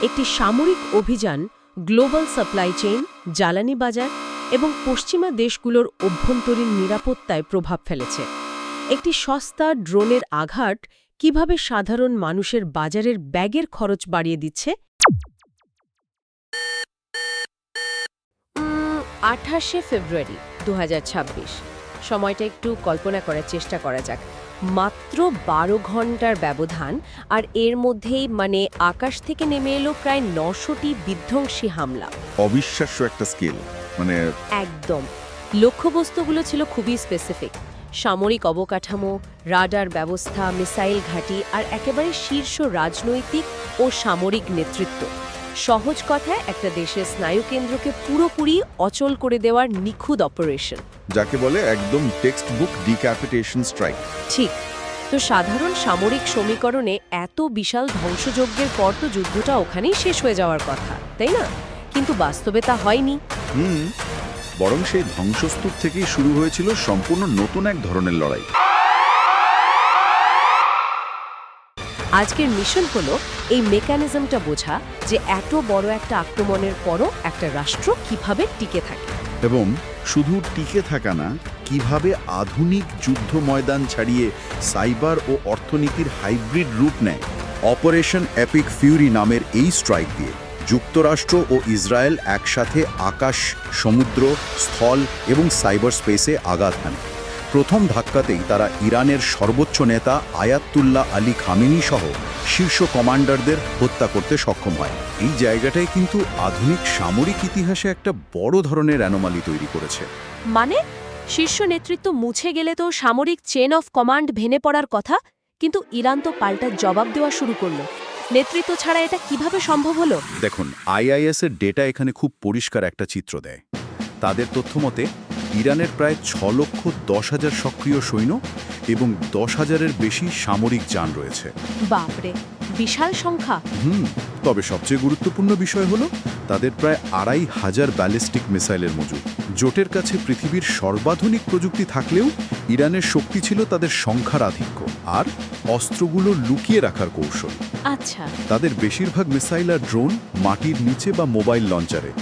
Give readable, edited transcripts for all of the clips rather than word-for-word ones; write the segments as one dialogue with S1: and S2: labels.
S1: একটি সামরিক অভিযান গ্লোবাল সাপ্লাই চেইন, জ্বালানি বাজার এবং পশ্চিমা দেশগুলোর অভ্যন্তরীণ নিরাপত্তায় প্রভাব ফেলেছে। একটি সস্তা ড্রোনের আঘাত কিভাবে সাধারণ মানুষের বাজারের ব্যাগের খরচ বাড়িয়ে দিচ্ছে। 28শে ফেব্রুয়ারি 2026। সময়টা একটু কল্পনা করার চেষ্টা করা যাক। মাত্র 12 ঘন্টার ব্যবধান, আর এর মধ্যেই আকাশ থেকে নেমে এলো প্রায় 900টি বিধ্বংসী হামলা।
S2: অবিশ্বাস্য একটা স্কেল।
S1: একদম। লক্ষ্যবস্তুগুলো ছিল খুবই স্পেসিফিক: সামরিক অবকাঠামো, রাডার ব্যবস্থা, মিসাইল ঘাঁটি আর একেবারে শীর্ষ রাজনৈতিক ও সামরিক নেতৃত্ব। সহজ কথায়, একটা দেশের স্নায়ুকেন্দ্রকে পুরোপুরি অচল করে দেওয়ার নিখুঁত অপারেশন,
S2: যাকে বলে একদম টেক্সট বুক ডিক্যাপিটেশন স্ট্রাইক।
S1: ঠিক। তো সাধারণ সামরিক সমীকরণে এত বিশাল ধ্বংসযজ্ঞের পর তো যুদ্ধটা ওখানেই শেষ হয়ে যাওয়ার কথা, তাই না? কিন্তু বাস্তবে তা হয়নি।
S2: বরং সেই ধ্বংসস্তূপ থেকেই শুরু হয়েছিল সম্পূর্ণ নতুন এক ধরনের লড়াই।
S1: আজকের মিশন হলো এই মেকানিজমটা বোঝা, যে এত বড় একটা আক্রমণের পরও একটা রাষ্ট্র কিভাবে টিকে থাকে।
S2: এবং শুধু টিকে থাকা না, কিভাবে আধুনিক যুদ্ধ ময়দান ছাড়িয়ে সাইবার ও অর্থনীতির হাইব্রিড রূপ নেয়। অপারেশন এপিক ফিউরি নামের এই স্ট্রাইক দিয়ে যুক্তরাষ্ট্র ও ইসরায়েল একসাথে আকাশ, সমুদ্র, স্থল এবং সাইবার স্পেসে আঘাত হানে। প্রথম ধাক্কাতেই তারা ইরানের সর্বোচ্চ নেতা আয়াতুল্লাহ আলী খামেনি সহ শীর্ষ কমান্ডারদের হত্যা করতে সক্ষম হয়। এই জায়গাটায় কিন্তু আধুনিক সামরিক ইতিহাসে একটা বড় ধরনের অ্যানোমালি তৈরি করেছে।
S1: শীর্ষ নেতৃত্ব মুছে গেলে তো সামরিক চেন অফ কমান্ড ভেঙে পড়ার কথা, কিন্তু ইরান তো পাল্টা জবাব দেওয়া শুরু করলো। নেতৃত্ব ছাড়া এটা কিভাবে সম্ভব হলো?
S2: দেখুন, আইআইএস এর ডেটা এখানে খুব পরিষ্কার একটা চিত্র দেয়। তাদের তথ্য মতে ইরানের প্রায় 6,10,000 সক্রিয় সৈন্য এবং 10,000-এর বেশি সামরিক যান রয়েছে।
S1: বাপরে, বিশাল সংখ্যা।
S2: তবে সবচেয়ে গুরুত্বপূর্ণ বিষয় হলো তাদের প্রায় 2,500 ব্যালিস্টিক মিসাইলের মজুদ। জোটের কাছে পৃথিবীর সর্বাধুনিক প্রযুক্তি থাকলেও ইরানের শক্তি ছিল তাদের সংখ্যার আধিক্য আর অস্ত্রগুলো লুকিয়ে রাখার কৌশল।
S1: আচ্ছা।
S2: তাদের বেশিরভাগ মিসাইল আর ড্রোন মাটির নিচে বা মোবাইল লঞ্চারে,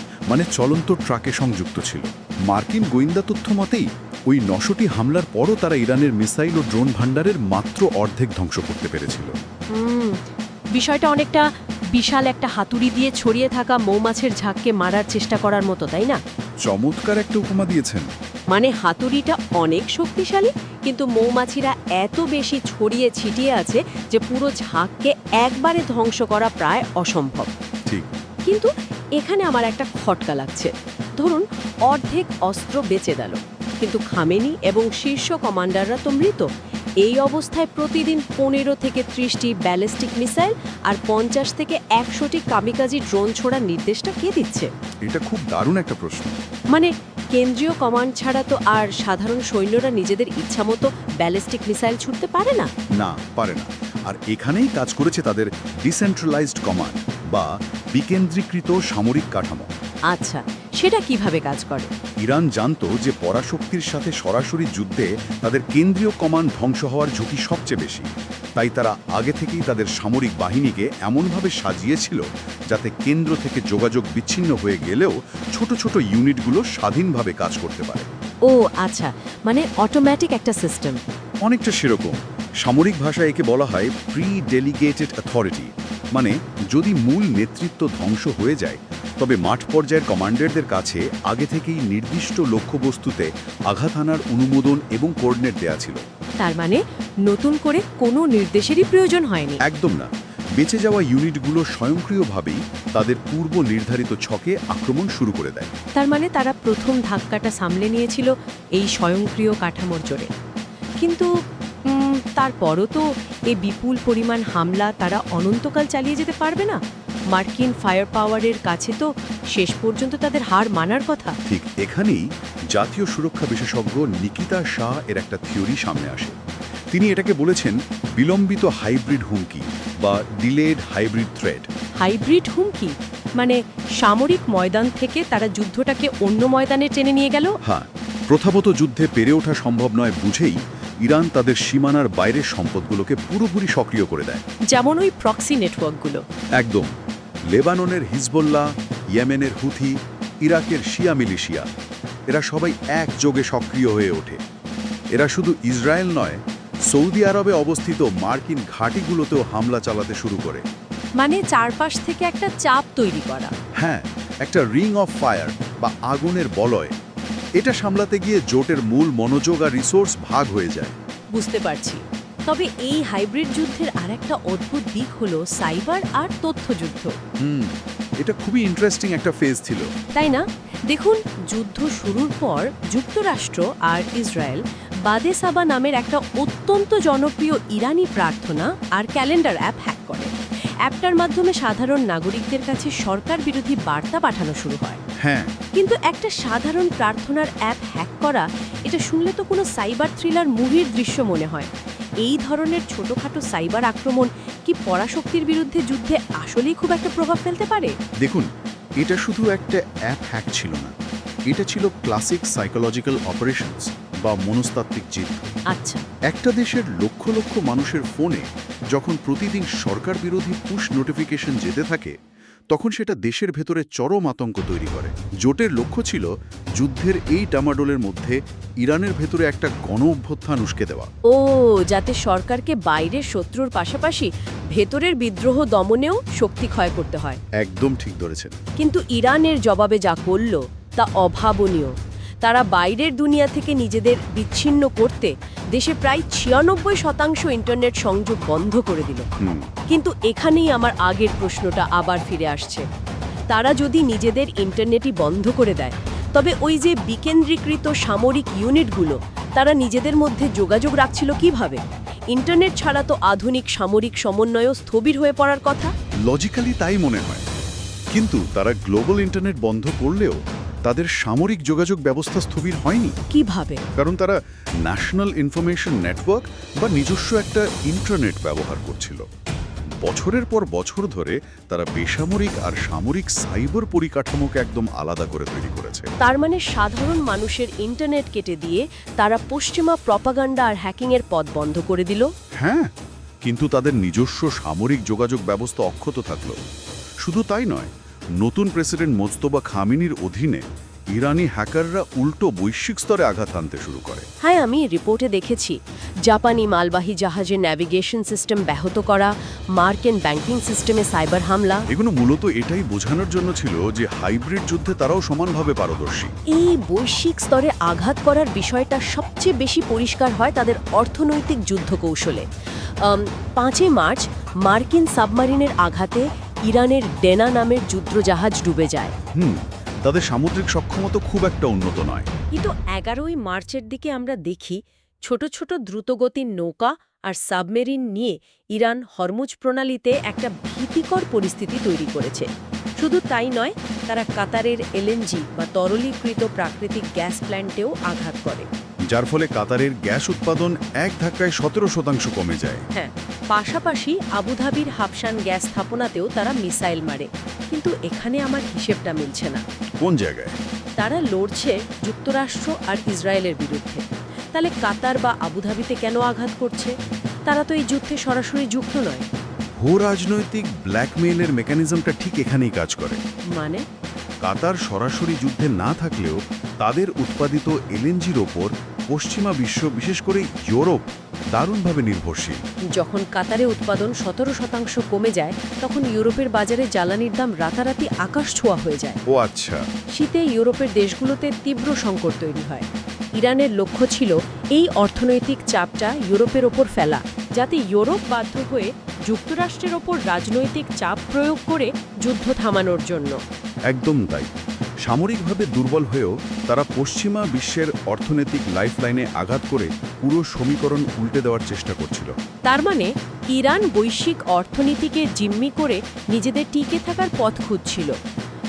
S2: চলন্ত ট্রাকে সংযুক্ত ছিল। মার্কিন গোয়েন্দা তথ্য মতেই ওই 900টি হামলার পরও তারা ইরানের মিসাইল ও ড্রোন ভান্ডারের মাত্র অর্ধেক ধ্বংস করতে পেরেছিল।
S1: বিষয়টা অনেকটা বিশাল একটা হাতুড়ি দিয়ে ছড়িয়ে থাকা মৌমাছির ঝাঁককে মারার চেষ্টা করার মতো, তাই না?
S2: চমৎকার একটা উপমা দিয়েছেন।
S1: হাতুড়িটা অনেক শক্তিশালী, কিন্তু মৌমাছিরা এত বেশি ছড়িয়ে ছিটিয়ে আছে যে পুরো ঝাঁককে একবারে ধ্বংস করা প্রায় অসম্ভব।
S2: ঠিক।
S1: কিন্তু এখানে আমার একটা খটকা লাগছে। ধরুন, অর্ধেক অস্ত্র বেঁচে গেল, কিন্তু খামেনি এবং শীর্ষ কমান্ডাররা তো মৃত। এই অবস্থায় প্রতিদিন 15 থেকে 30টি ব্যালিস্টিক মিসাইল আর 50 থেকে 100টি কামিকাজি ড্রোন ছোড়ার নির্দেশটা কে দিচ্ছে?
S2: এটা খুব দারুণ একটা প্রশ্ন।
S1: কেন্দ্রীয় কমান্ড ছাড়া তো আর সাধারণ সৈন্যরা নিজেদের ইচ্ছামতো ব্যালিস্টিক মিসাইল ছুটতে পারে না।
S2: না, পারে না। আর এখানেই কাজ করেছে তাদের ডিসেন্ট্রালাইজড কমান্ড বা বিকেন্দ্রীকৃত সামরিক কাঠামো।
S1: আচ্ছা, সেটা কিভাবে কাজ করে?
S2: ইরান জানতো যে পরাশক্তির সাথে সরাসরি যুদ্ধে তাদের কেন্দ্রীয় কমান্ড ধ্বংস হওয়ার ঝুঁকি সবচেয়ে বেশি। তাই তারা আগে থেকেই তাদের সামরিক বাহিনীকে এমনভাবে সাজিয়েছিল যাতে কেন্দ্র থেকে যোগাযোগ বিচ্ছিন্ন হয়ে গেলেও ছোট ছোট ইউনিটগুলো স্বাধীনভাবে কাজ করতে পারে।
S1: ও আচ্ছা, অটোমেটিক একটা সিস্টেম।
S2: অনেকটা সেরকম। সামরিক ভাষায় একে বলা হয় প্রি ডেলিগেটেড অথরিটি। যদি মূল নেতৃত্ব ধ্বংস হয়ে যায়, তবে মাঠ পর্যায়ের কমান্ডারদের কাছে আগে থেকেই নির্দিষ্ট লক্ষ্যবস্তুতে আঘাত হানার অনুমোদন এবং কোঅর্ডিনেট দেয়া ছিল।
S1: তার নতুন করে কোনো নির্দেশেরই প্রয়োজন হয়নি।
S2: একদম না। বেঁচে যাওয়া ইউনিটগুলো স্বয়ংক্রিয়ভাবেই তাদের পূর্ব নির্ধারিত ছকে আক্রমণ শুরু করে দেয়।
S1: তার তারা প্রথম ধাক্কাটা সামলে নিয়েছিল এই স্বয়ংক্রিয় কাঠামোর জোরে। কিন্তু তারপরও তো এই বিপুল পরিমাণ হামলা তারা অনন্তকাল চালিয়ে যেতে পারবে না। মার্কিন ফায়ার পাওয়ারের কাছে তো শেষ পর্যন্ত তাদের হার মানার কথা।
S2: ঠিক এখানেই জাতীয় সুরক্ষা বিশেষজ্ঞ নিকিতা শাহ এর একটা থিওরি সামনে আসে। তিনি এটাকে বলেছেন বিলম্বিত হাইব্রিড হুমকি বা ডিলেড হাইব্রিড থ্রেট।
S1: হাইব্রিড হুমকি সামরিক ময়দান থেকে তারা যুদ্ধটাকে অন্য ময়দানে টেনে নিয়ে গেল।
S2: হ্যাঁ, প্রথাগত যুদ্ধে পেরে ওঠা সম্ভব নয় বুঝেই ইরান তাদের সীমানার বাইরের সম্পদগুলোকে পুরোপুরি সক্রিয় করে দেয়।
S1: যেমন ওই প্রক্সি নেটওয়ার্কগুলো।
S2: একদম। লেবাননের হিজবুল্লাহ, ইয়েমেনের হুথি, ইরাকের শিয়া মিলিশিয়া এরা সবাই একযোগে সক্রিয় হয়ে ওঠে। এরা শুধু ইসরায়েল নয়, সৌদি আরবে অবস্থিত মার্কিন ঘাঁটিগুলোতেও হামলা চালাতে শুরু করে।
S1: মানে চারপাশ থেকে একটা চাপ তৈরি করা।
S2: হ্যাঁ, একটা রিং অফ ফায়ার বা আগুনের বলয়। এটা সামলাতে গিয়ে জোটের মূল মনোযোগ আর রিসোর্স ভাগ হয়ে যায়।
S1: বুঝতে পারছি। তবে এই হাইব্রিড যুদ্ধের আরেকটা অদ্ভুত দিক হলো সাইবার আর তথ্যযুদ্ধ।
S2: এটা খুবই ইন্টারেস্টিং একটা ফেজ ছিল,
S1: তাই না? দেখুন, যুদ্ধ শুরুর পর যুক্তরাষ্ট্র আর ইসরায়েল বাদে সাবা নামের একটা অত্যন্ত জনপ্রিয় ইরানি প্রার্থনা আর ক্যালেন্ডার অ্যাপ হ্যাক করে। অ্যাপটার মাধ্যমে সাধারণ নাগরিকদের কাছে সরকার বিরোধী বার্তা পাঠানো শুরু হয়।
S2: হ্যাঁ,
S1: কিন্তু একটা সাধারণ প্রার্থনার অ্যাপ হ্যাক করা, এটা শুনলে তো কোনো সাইবার থ্রিলার মুভির দৃশ্য মনে হয়। এই ধরনের ছোটখাটো সাইবার আক্রমণ কি পরাশক্তির বিরুদ্ধে যুদ্ধে আসলেই খুব একটা প্রভাব ফেলতে পারে?
S2: দেখুন, এটা শুধু একটা অ্যাপ হ্যাক ছিল না, এটা ছিল ক্লাসিক সাইকোলজিক্যাল অপারেশনস বা মনস্তাত্ত্বিক যুদ্ধ।
S1: আচ্ছা।
S2: একটা দেশের লক্ষ লক্ষ মানুষের ফোনে যখন প্রতিদিন সরকার বিরোধী পুশ নোটিফিকেশন যেতে থাকে, তখন সেটা দেশের ভেতরে চরম আতঙ্ক তৈরি করে। জোটের লক্ষ্য ছিল যুদ্ধের এই ডামাডোলের মধ্যে ইরানের ভেতরে একটা গণ অভ্যুত্থান উস্কে দেওয়া।
S1: ও, যাতে সরকারকে বাইরের শত্রুর পাশাপাশি ভেতরের বিদ্রোহ দমনেও শক্তি ক্ষয় করতে হয়।
S2: একদম ঠিক ধরেছেন।
S1: কিন্তু ইরানের জবাবে যা করল তা অভাবনীয়। তারা বাইরের দুনিয়া থেকে নিজেদের বিচ্ছিন্ন করতে দেশে প্রায় 96% ইন্টারনেট সংযোগ বন্ধ করে দিল। কিন্তু এখানেই আমার আগের প্রশ্নটা আবার ফিরে আসছে। তারা যদি নিজেদের ইন্টারনেটই বন্ধ করে দেয়, তবে ওই যে বিকেন্দ্রীকৃত সামরিক ইউনিটগুলো, তারা নিজেদের মধ্যে যোগাযোগ রাখছিল কিভাবে? ইন্টারনেট ছাড়া তো আধুনিক সামরিক সমন্বয়ও স্থবির হয়ে পড়ার কথা।
S2: লজিক্যালি তাই মনে হয়, কিন্তু তারা গ্লোবাল ইন্টারনেট বন্ধ করলেও তাদের সামরিক যোগাযোগ ব্যবস্থা স্থবির হয়নি।
S1: কিভাবে?
S2: কারণ তারা ন্যাশনাল ইনফরমেশন নেটওয়ার্ক বা নিজস্ব একটা ইন্টারনেট ব্যবহার করছিল। বছরের পর বছর ধরে তারা বেসামরিক আর সামরিক সাইবার পরিকাঠামোকে একদম আলাদা করে তৈরি করেছে।
S1: তার মানে সাধারণ মানুষের ইন্টারনেট কেটে দিয়ে তারা পশ্চিমা প্রপাগান্ডা আর হ্যাকিংয়ের পথ বন্ধ করে দিল।
S2: হ্যাঁ, কিন্তু তাদের নিজস্ব সামরিক যোগাযোগ ব্যবস্থা অক্ষত থাকল। শুধু তাই নয়, নতুন প্রেসিডেন্ট মোজতবা খামিনির অধীনে ইরানি হ্যাকাররা উল্টো বৈশ্বিক স্তরে আঘাত হানতে শুরু করে।
S1: হ্যাঁ, আমি রিপোর্টে দেখেছি জাপানি মালবাহী জাহাজের ন্যাভিগেশন সিস্টেম ব্যাহত করা, মার্কিন ব্যাংকিং সিস্টেমে সাইবার হামলা।
S2: এগুলো মূলত এটাই বোঝানোর জন্য ছিল যে হাইব্রিড যুদ্ধে তারাও সমানভাবে পারদর্শী।
S1: এই বৈশ্বিক স্তরে আঘাত করার বিষয়টা সবচেয়ে বেশি পরিষ্কার হয় তাদের অর্থনৈতিক যুদ্ধ কৌশলে। 5 মার্চ মার্কিন সাবমারিনের আঘাতে ইরানের ডেনা নামের যুদ্ধজাহাজ ডুবে যায়।
S2: তাদের সামুদ্রিক সক্ষমতা খুব একটা উন্নত নয়।
S1: কিন্তু 11 মার্চের দিকে আমরা দেখি ছোট ছোট দ্রুতগতির নৌকা আর সাবমেরিন নিয়ে ইরান হরমুজ প্রণালীতে একটা ভীতিকর পরিস্থিতি তৈরি করেছে। শুধু তাই নয়, তারা কাতারের এলএনজি বা তরলীকৃত প্রাকৃতিক গ্যাস প্ল্যান্টেও আঘাত করে,
S2: যার ফলে কাতারের গ্যাস উৎপাদন এক ধাক্কায় 17% কমে যায়।
S1: হ্যাঁ, পাশাপাশি আবুধাবির হাফসান গ্যাস স্থাপনাতেও তারা মিসাইল মারে। কিন্তু এখানে আমার হিসেবটা মিলছে না।
S2: কোন জায়গায়?
S1: তারা লড়ছে যুক্তরাষ্ট্র আর ইসরায়েলের বিরুদ্ধে। তাহলে কাতার বা আবুধাবিতে কেন আঘাত করছে? তারা তো এই যুদ্ধে সরাসরি যুক্ত নয়।
S2: ভূ রাজনৈতিক ব্ল্যাকমেইলের মেকানিজমটা ঠিক এখানেই কাজ করে।
S1: মানে
S2: কাতার সরাসরি যুদ্ধে না থাকলেও তাদের উৎপাদিত এলএনজির ওপর পশ্চিমা বিশ্ব, বিশেষ করে ইউরোপ, দারুণভাবে নির্ভরশীল।
S1: যখন কাতারে উৎপাদন 17% কমে যায়, তখন ইউরোপের বাজারে জ্বালানির দাম রাতারাতি আকাশ ছোঁয়া হয়ে যায়।
S2: ও আচ্ছা।
S1: শীতে ইউরোপের দেশগুলোতে তীব্র সংকট তৈরি হয়। ইরানের লক্ষ্য ছিল এই অর্থনৈতিক চাপটা ইউরোপের ওপর ফেলা, যাতে ইউরোপ বাধ্য হয়ে যুক্তরাষ্ট্রের ওপর রাজনৈতিক চাপ প্রয়োগ করে যুদ্ধ থামানোর জন্য।
S2: একদম তাই। সামরিকভাবে দুর্বল হয়েও তারা পশ্চিমা বিশ্বের অর্থনৈতিক লাইফলাইনে আঘাত করে পুরো সমীকরণ উল্টে দেওয়ার চেষ্টা করছিল।
S1: তার মানে ইরান বৈশ্বিক অর্থনীতিকে জিম্মি করে নিজেদের টিকে থাকার পথ খুঁজছিল।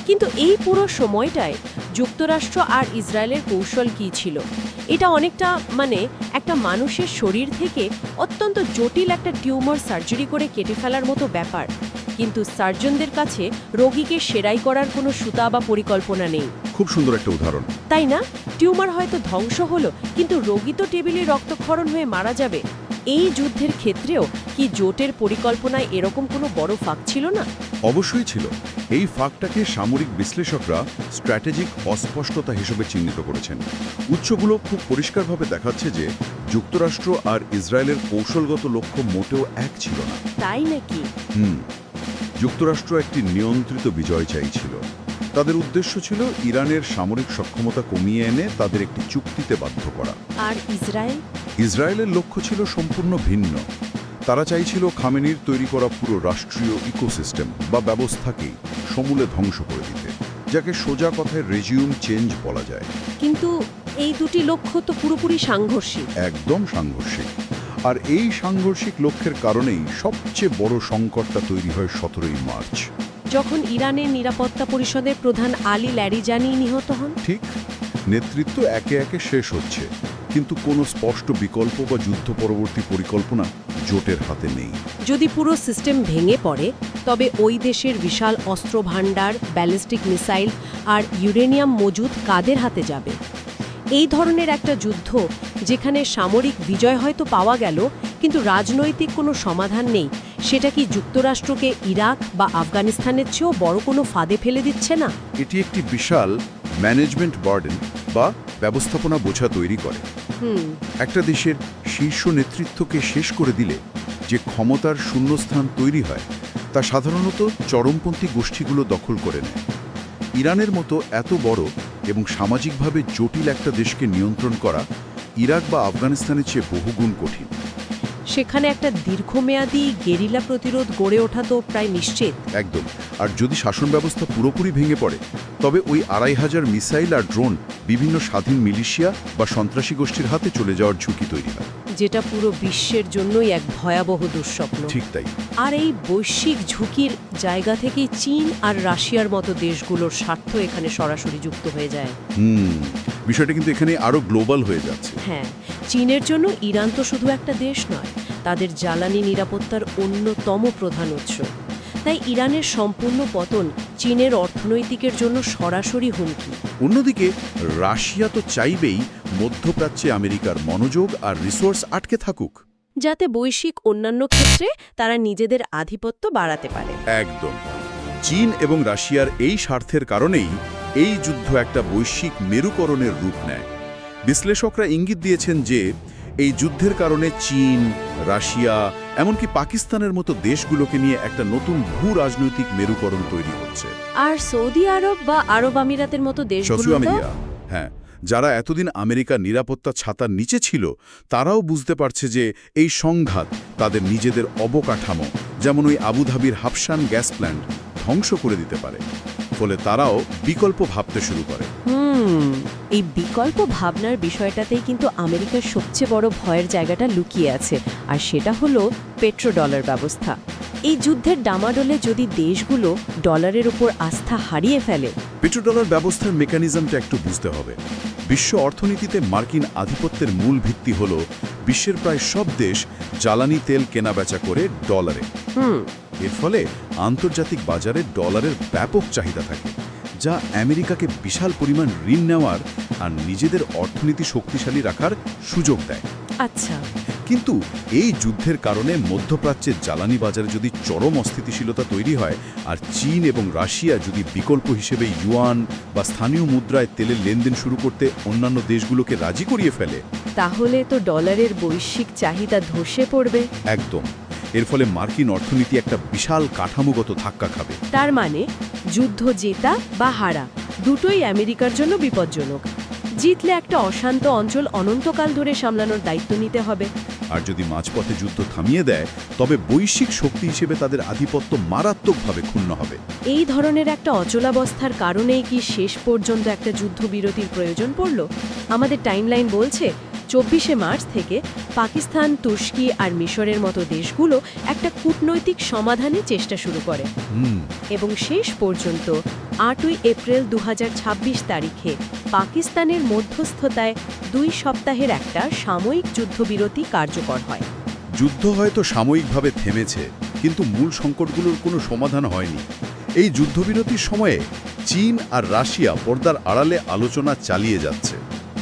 S1: কিন্তু এই পুরো সময়টায় যুক্তরাষ্ট্র আর ইসরায়েলের কৌশল কী ছিল? এটা অনেকটা একটা মানুষের শরীর থেকে অত্যন্ত জটিল একটা টিউমার সার্জারি করে কেটে ফেলার মতো ব্যাপার। কিন্তু সার্জনদের কাছে রোগীকে সেরাই করার কোনো সুতা বা পরিকল্পনা নেই।
S2: খুব সুন্দর একটা উদাহরণ,
S1: তাই না? টিউমার হয়তো ধ্বংস হলো, কিন্তু রোগী তো টেবিলে রক্তক্ষরণ হয়ে মারা যাবে। এই যুদ্ধের ক্ষেত্রেও কি জোটের পরিকল্পনায় এরকম কোনো বড় ফাঁক ছিল না?
S2: অবশ্যই ছিল। এই ফাঁকটাকে সামরিক বিশ্লেষকরা স্ট্র্যাটেজিক অস্পষ্টতা হিসেবে চিহ্নিত করেছেন। উৎসগুলো খুব পরিষ্কারভাবে দেখাচ্ছে যে যুক্তরাষ্ট্র আর ইসরায়েলের কৌশলগত লক্ষ্য মোটেও এক ছিল না।
S1: তাই নাকি?
S2: যুক্তরাষ্ট্র একটি নিয়ন্ত্রিত বিজয় চাইছিল। তাদের উদ্দেশ্য ছিল ইরানের সামরিক সক্ষমতা কমিয়ে এনে তাদের একটি চুক্তিতে বাধ্য করা।
S1: আর ইসরায়েল?
S2: ইসরায়েলের লক্ষ্য ছিল সম্পূর্ণ ভিন্ন। তারা চাইছিল খামেনির তৈরি করা পুরো রাষ্ট্রীয় ইকোসিস্টেম বা ব্যবস্থাকেই সমূলে ধ্বংস করে দিতে, যাকে সোজা কথায় রেজিউম চেঞ্জ বলা যায়।
S1: কিন্তু এই দুটি লক্ষ্য তো পুরোপুরি সাংঘর্ষিক।
S2: একদম সাংঘর্ষিক। আর এই সাংঘর্ষিক লক্ষ্যের কারণেই সবচেয়ে বড় সংকটটা তৈরি হয় 17ই মার্চ,
S1: যখন ইরানের নিরাপত্তা পরিষদের প্রধান আলী ল্যারিজানি নিহত হন।
S2: ঠিক, নেতৃত্ব একে একে শেষ হচ্ছে, কিন্তু কোনো স্পষ্ট বিকল্প বা যুদ্ধ পরবর্তী পরিকল্পনা জোটের হাতে নেই।
S1: যদি পুরো সিস্টেম ভেঙে পড়ে, তবে ওই দেশের বিশাল অস্ত্র ভাণ্ডার, ব্যালিস্টিক মিসাইল আর ইউরেনিয়াম মজুদ কাদের হাতে যাবে? এই ধরনের একটা যুদ্ধ, যেখানে সামরিক বিজয় হয়তো পাওয়া গেল, কিন্তু রাজনৈতিক কোনো সমাধান নেই, সেটা কি যুক্তরাষ্ট্রকে ইরাক বা আফগানিস্তানের চেয়েও বড় কোনো ফাঁদে ফেলে দিচ্ছে না?
S2: এটি একটি বিশাল ম্যানেজমেন্ট বার্ডেন বা ব্যবস্থাপনা বোঝা তৈরি করে। একটা দেশের শীর্ষ নেতৃত্বকে শেষ করে দিলে যে ক্ষমতার শূন্যস্থান তৈরি হয়, তা সাধারণত চরমপন্থী গোষ্ঠীগুলো দখল করে নেয়। ইরানের মতো এত বড় এবং সামাজিকভাবে জটিল একটা দেশকে নিয়ন্ত্রণ করা ইরাক বা আফগানিস্তানের চেয়ে বহুগুণ কঠিন।
S1: সেখানে একটা দীর্ঘমেয়াদী গেরিলা প্রতিরোধ গড়ে ওঠা তো প্রায় নিশ্চিত।
S2: একদম। আর যদি শাসন ব্যবস্থা পুরোপুরি ভেঙে পড়ে, তবে ওই 2500 মিসাইল আর ড্রোন বিভিন্ন স্বাধীন মিলিশিয়া বা সন্ত্রাসী গোষ্ঠীর হাতে চলে যাওয়ার ঝুঁকি তৈরি হয়,
S1: যেটা পুরো বিশ্বের জন্যই এক ভয়াবহ দুঃস্বপ্ন।
S2: ঠিক তাই।
S1: আর এই বৈশ্বিক ঝুঁকির জায়গা থেকেই চীন আর রাশিয়ার মতো দেশগুলোর স্বার্থ এখানে সরাসরি যুক্ত হয়ে যায়।
S2: বিষয়টা কিন্তু এখানে আরো গ্লোবাল হয়ে যাচ্ছে।
S1: হ্যাঁ, চীনের জন্য ইরান তো শুধু একটা দেশ নয়, তাদের জ্বালানি নিরাপত্তার অন্যতম প্রধান উৎস। তাই ইরানের সম্পূর্ণ পতন চীনের অর্থনৈতিকের জন্য সরাসরি হুমকি।
S2: অন্যদিকে রাশিয়া তো চাইবেই মধ্যপ্রাচ্যে আমেরিকার মনোযোগ আর রিসোর্স আটকে থাকুক,
S1: যাতে বৈশ্বিক অন্যান্য ক্ষেত্রে তারা নিজেদের আধিপত্য বাড়াতে পারে।
S2: একদম। চীন এবং রাশিয়ার এই স্বার্থের কারণেই এই যুদ্ধ একটা বৈশ্বিক মেরুকরণের রূপ নেয়। বিশ্লেষকরা ইঙ্গিত দিয়েছেন যে এই যুদ্ধের কারণে চীন, রাশিয়া, এমনকি পাকিস্তানের মতো দেশগুলোকে নিয়ে একটা নতুন ভূ রাজনৈতিক মেরুকরণ তৈরি হচ্ছে।
S1: আর সৌদি আরব বা আরব আমিরাতের মতো দেশগুলো,
S2: হ্যাঁ, যারা এতদিন আমেরিকার নিরাপত্তা ছাতার নিচে ছিল, তারাও বুঝতে পারছে যে এই সংঘাত তাদের নিজেদের অবকাঠামো, যেমন ওই আবুধাবির হাফসান গ্যাস প্ল্যান্ট, ধ্বংস করে দিতে পারে। ফলে তারাও বিকল্প ভাবতে শুরু করে।
S1: এই বিকল্প ভাবনার বিষয়টাতেই কিন্তু আমেরিকার সবচেয়ে বড় ভয়ের জায়গাটা লুকিয়ে আছে, আর সেটা হলো পেট্রোডলার ব্যবস্থা। এই যুদ্ধের ডামাডোলে যদি দেশগুলো ডলারের উপর আস্থা হারিয়ে ফেলে।
S2: পেট্রোডলার ব্যবস্থার মেকানিজমটা একটু বুঝতে হবে। বিশ্ব অর্থনীতিতে মার্কিন আধিপত্যের মূল ভিত্তি হল বিশ্বের প্রায় সব দেশ জ্বালানি তেল কেনাবেচা করে ডলারে। এর ফলে আন্তর্জাতিক বাজারে ডলারের ব্যাপক চাহিদা থাকে, যা আমেরিকাকে বিশাল পরিমাণ ঋণ নেওয়ার আর নিজেদের অর্থনীতি শক্তিশালী রাখার সুযোগ দেয়।
S1: আচ্ছা,
S2: কিন্তু এই যুদ্ধের কারণে মধ্যপ্রাচ্যের জ্বালানি বাজারে যদি চরম অস্থিতিশীলতা তৈরি হয়, আর চীন এবং রাশিয়া যদি বিকল্প হিসেবে ইউয়ান বা স্থানীয় মুদ্রায় তেলের লেনদেন শুরু করতে অন্যান্য দেশগুলোকে রাজি করিয়ে ফেলে,
S1: তাহলে তো ডলারের বৈশ্বিক চাহিদা ধসে পড়বে।
S2: একদম। এর ফলে মার্কিন অর্থনীতি একটা বিশাল কাঠামোগত ধাক্কা খাবে।
S1: তার মানে যুদ্ধ জেতা বা হারা দুটোই আমেরিকার জন্য বিপজ্জনক। জিতলে একটা অশান্ত অঞ্চল অনন্তকাল ধরে সামলানোর দায়িত্ব নিতে হবে,
S2: আর যদি মাঝপথে যুদ্ধ থামিয়ে দেয়, তবে বৈশ্বিক শক্তি হিসেবে তাদের আধিপত্য মারাত্মকভাবে ক্ষুণ্ণ হবে।
S1: এই ধরনের একটা অচলাবস্থার কারণেই কি শেষ পর্যন্ত একটা যুদ্ধবিরতির প্রয়োজন পড়ল? আমাদের টাইমলাইন বলছে 24শে মার্চ থেকে পাকিস্তান, তুর্কি আর মিশরের মতো দেশগুলো একটা কূটনৈতিক সমাধানের চেষ্টা শুরু করে এবং শেষ পর্যন্ত 8ই এপ্রিল 2026 তারিখে পাকিস্তানের মধ্যস্থতায় 2 সপ্তাহের একটা সাময়িক যুদ্ধবিরতি কার্যকর হয়।
S2: যুদ্ধ হয়তো সাময়িকভাবে থেমেছে, কিন্তু মূল সংকটগুলোর কোনো সমাধান হয়নি। এই যুদ্ধবিরতির সময়ে চীন আর রাশিয়া পর্দার আড়ালে আলোচনা চালিয়ে যাচ্ছে।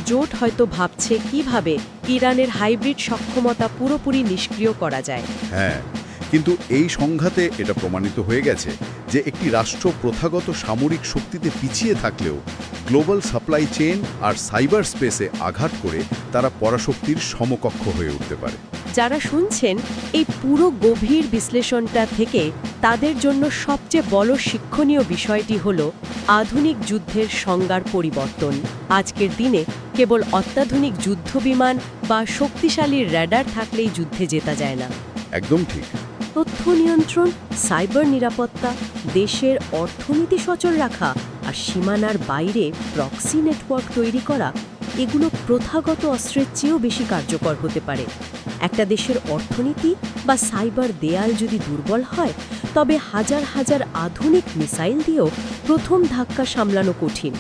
S1: জোট হয়তো ভাবছে কিভাবে ইরানের হাইব্রিড সক্ষমতা পুরোপুরি নিষ্ক্রিয় করা যায়।
S2: হ্যাঁ, কিন্তু এই সংঘাতে এটা প্রমাণিত হয়ে গেছে যে একটি রাষ্ট্র প্রথাগত সামরিক শক্তিতে পিছিয়ে থাকলেও গ্লোবাল সাপ্লাই চেইন আর সাইবার স্পেসে আঘাত করে তারা পরাশক্তির সমকক্ষ হয়ে উঠতে পারে।
S1: যারা শুনছেন এই পুরো গভীর বিশ্লেষণটা থেকে তাদের জন্য সবচেয়ে বড় শিক্ষণীয় বিষয়টি হল আধুনিক যুদ্ধের সংজ্ঞার পরিবর্তন। আজকের দিনে কেবল অত্যাধুনিক যুদ্ধবিমান বা শক্তিশালী র্যাডার থাকলেই যুদ্ধে জেতা যায় না।
S2: একদম ঠিক।
S1: তথ্য নিয়ন্ত্রণ, সাইবার নিরাপত্তা, দেশের অর্থনীতি সচল রাখা আর সীমানার বাইরে প্রক্সি নেটওয়ার্ক তৈরি করা, এগুলো প্রথাগত অস্ত্রের চেয়েও বেশি কার্যকর হতে পারে। একটা দেশের অর্থনীতি বা সাইবার দেয়াল যদি দুর্বল হয়, তবে হাজার হাজার আধুনিক মিসাইল দিয়েও প্রথম ধাক্কা সামলানো কঠিন।